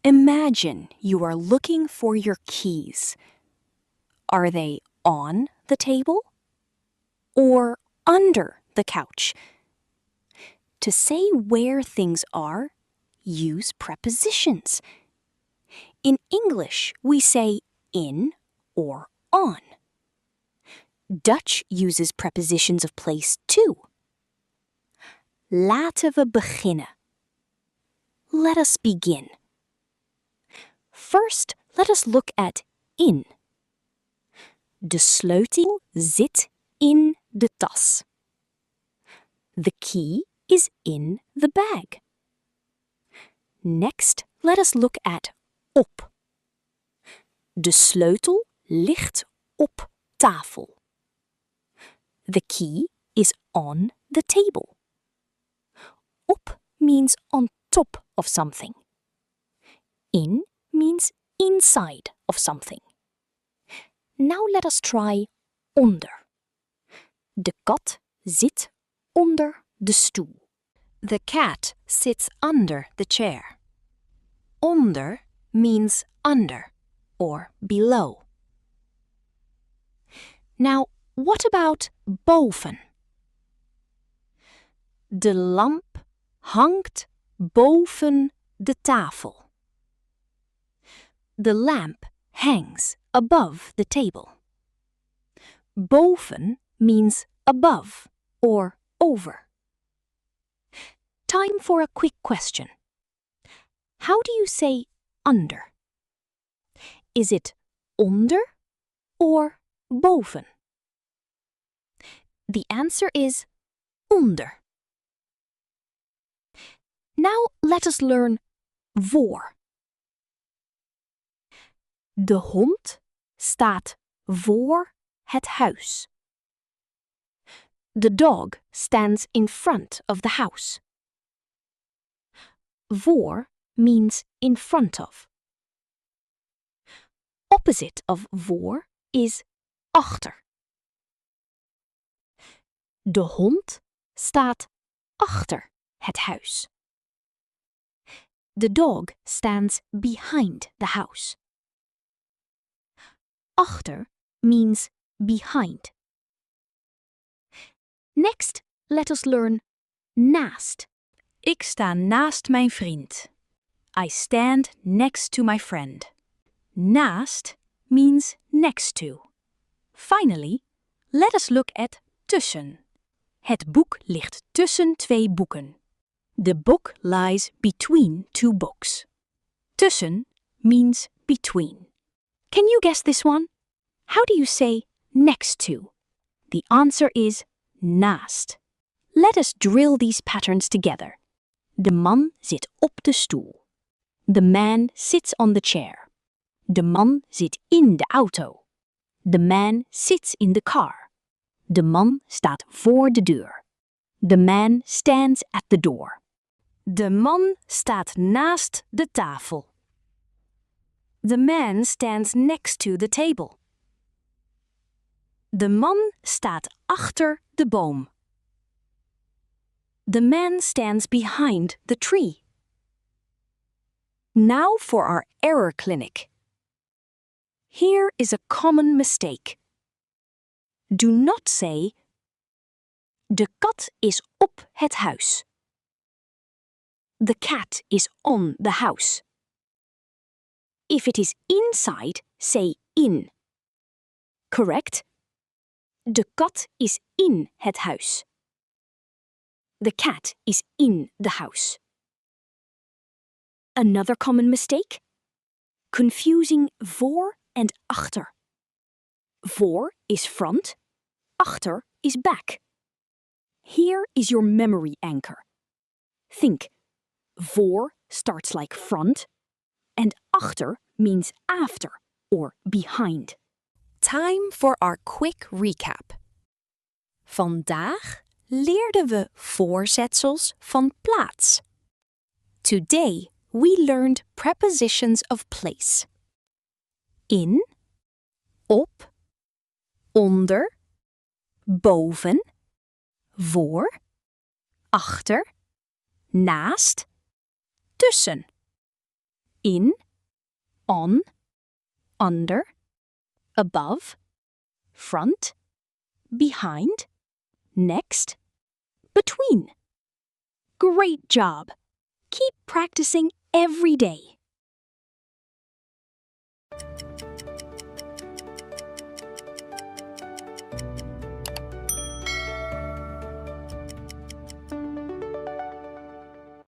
Imagine you are looking for your keys. Are they on the table or under the couch? To say where things are, use prepositions. In English, we say in or on. Dutch uses prepositions of place too. Laten we beginnen. Let us begin. First, let us look at in. De sleutel zit in de tas. The key is in the bag. Next, let us look at op. De sleutel ligt op tafel. The key is on the table. Op means on top of something. In means inside of something. Now let us try onder. De kat zit onder de stoel. The cat sits under the chair. Onder means under or below. Now, what about boven? De lamp hangt boven de tafel. The lamp hangs above the table. Boven means above or over. Time for a quick question. How do you say under? Is it onder or boven? The answer is onder. Now let us learn voor. De hond staat voor het huis. The dog stands in front of the house. Voor means in front of. Opposite of voor is achter. De hond staat achter het huis. The dog stands behind the house. Achter means behind. Next, let us learn naast. Ik sta naast mijn vriend. I stand next to my friend. Naast means next to. Finally, let us look at tussen. Het boek ligt tussen twee boeken. The book lies between two books. Tussen means between. Can you guess this one? How do you say next to? The answer is naast. Let us drill these patterns together. De man zit op de stoel. The man sits on the chair. De man zit in de auto. The man sits in the car. De man staat voor de deur. The man stands at the door. De man staat naast de tafel. The man stands next to the table. De man staat achter de boom. The man stands behind the tree. Now for our error clinic. Here is a common mistake. Do not say, de kat is op het huis. The cat is on the house. If it is inside, say in. Correct? De kat is in het huis. The cat is in the house. Another common mistake? Confusing voor and achter. Voor is front, achter is back. Here is your memory anchor. Think, voor starts like front, and achter means after or behind. Time for our quick recap. Vandaag leerden we voorzetsels van plaats. Today we learned prepositions of place. In, op, onder, boven, voor, achter, naast, tussen. In, on, under, above, front, behind, next, between. Great job! Keep practicing every day.